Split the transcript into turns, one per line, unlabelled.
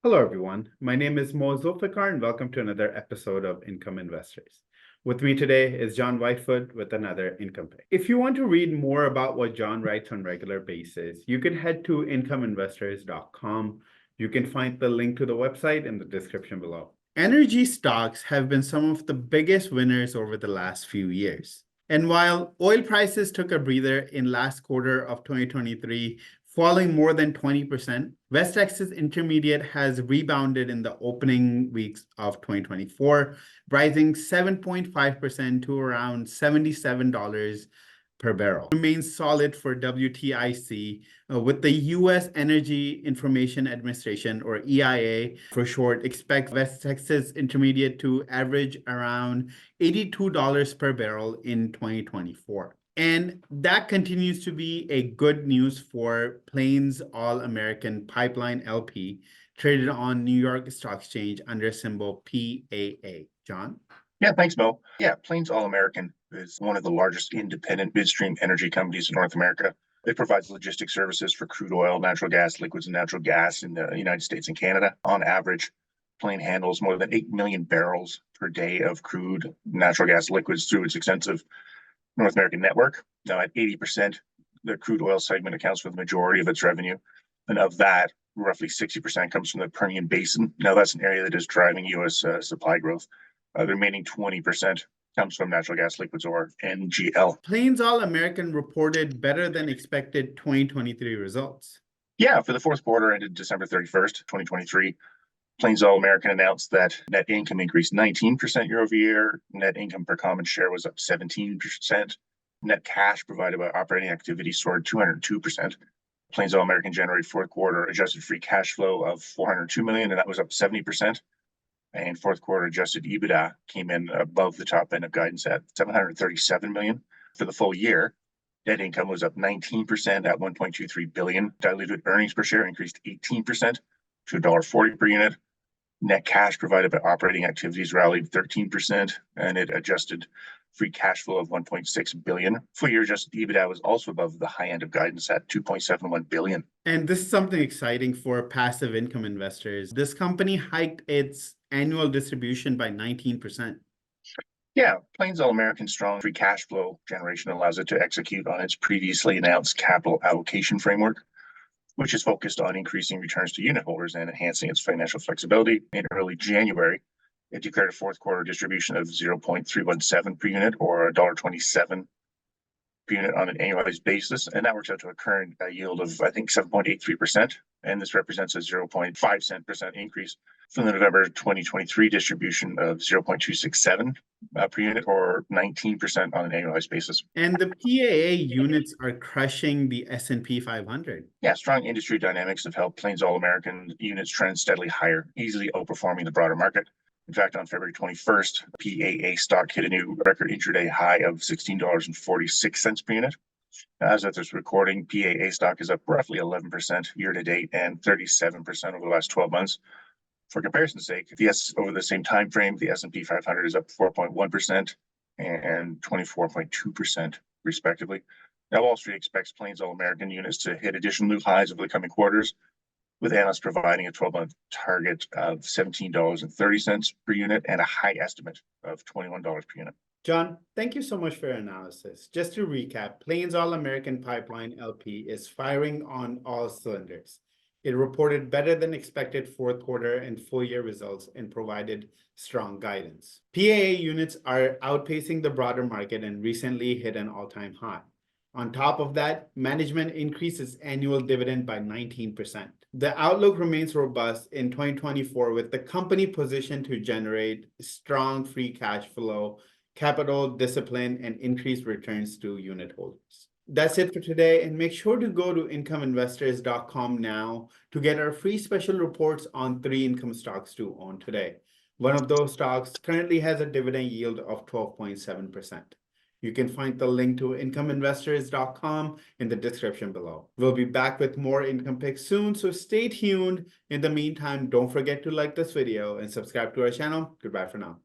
Hello, everyone. My name is Zulfiqar, and welcome to another episode of Income Investors. With me today is John Whitefoot with another income pick. If you want to read more about what John writes on a regular basis, you can head to incomeinvestors.com. You can find the link to the website in the description below. Energy stocks have been some of the biggest winners over the last few years. And while oil prices took a breather in last quarter of 2023, falling more than 20%, West Texas Intermediate has rebounded in the opening weeks of 2024, rising 7.5% to around $77 per barrel. Remains solid for WTIC, with the U.S. Energy Information Administration, or EIA for short, expects West Texas Intermediate to average around $82 per barrel in 2024. And that continues to be a good news for Plains All American Pipeline LP, traded on New York Stock Exchange under symbol PAA. John?
Yeah, thanks, Mo. Yeah, Plains All American is one of the largest independent midstream energy companies in North America. It provides logistics services for crude oil, natural gas, liquids, and natural gas in the United States and Canada. On average, Plain handles more than 8 million barrels per day of crude, natural gas, liquids through its extensive North American network. Now, at 80%, the crude oil segment accounts for the majority of its revenue. And of that, roughly 60% comes from the Permian Basin. Now, that's an area that is driving U.S. Supply growth. The remaining 20% comes from natural gas, liquids, or NGL.
Plains All American reported better than expected 2023 results.
Yeah, for the fourth quarter ended December 31st, 2023, Plains All American announced that net income increased 19% year over year. Net income per common share was up 17%. Net cash provided by operating activities soared 202%. Plains All American generated fourth quarter adjusted free cash flow of $402 million, and that was up 70%. And fourth quarter adjusted EBITDA came in above the top end of guidance at $737 million. For the full year, net income was up 19% at $1.23 billion. Diluted earnings per share increased 18% to $1.40 per unit. Net cash provided by operating activities rallied 13%, and it adjusted free cash flow of $1.6 billion. Full year adjusted EBITDA was also above the high end of guidance at $2.71 billion.
And this is something exciting for passive income investors. This company hiked its annual distribution by 19%.
Yeah, Plains All American's strong free cash flow generation allows it to execute on its previously announced capital allocation framework, which is focused on increasing returns to unit holders and enhancing its financial flexibility. In early January, it declared a fourth quarter distribution of 0.317 per unit, or $1.27 per unit on an annualized basis, and that works out to a current yield of, I think, 7.83%, and this represents a 0.5% increase from the November 2023 distribution of 0.267 per unit, or 19% on an annualized basis.
And the PAA units are crushing the S&P 500.
Yeah, strong industry dynamics have helped Plains All American units trend steadily higher, easily outperforming the broader market. In fact, on February 21st, PAA stock hit a new record intraday high of $16.46 per unit. As of this recording, PAA stock is up roughly 11% year to date and 37% over the last 12 months. For comparison's sake, over the same time frame, the S&P 500 is up 4.1% and 24.2% respectively. Now, Wall Street expects Plains All American units to hit additional new highs over the coming quarters, with analysts providing a 12-month target of $17.30 per unit and a high estimate of $21 per unit.
John, thank you so much for your analysis. Just to recap, Plains All American Pipeline LP is firing on all cylinders. It reported better than expected fourth quarter and full year results and provided strong guidance. PAA units are outpacing the broader market and recently hit an all-time high. On top of that, management increased its annual dividend by 19%. The outlook remains robust in 2024, with the company positioned to generate strong free cash flow, capital discipline, and increased returns to unit holders. That's it for today, and make sure to go to incomeinvestors.com now to get our free special reports on 3 income stocks to own today. One of those stocks currently has a dividend yield of 12.7%. You can find the link to incomeinvestors.com in the description below. We'll be back with more income picks soon, so stay tuned. In the meantime, don't forget to like this video and subscribe to our channel. Goodbye for now.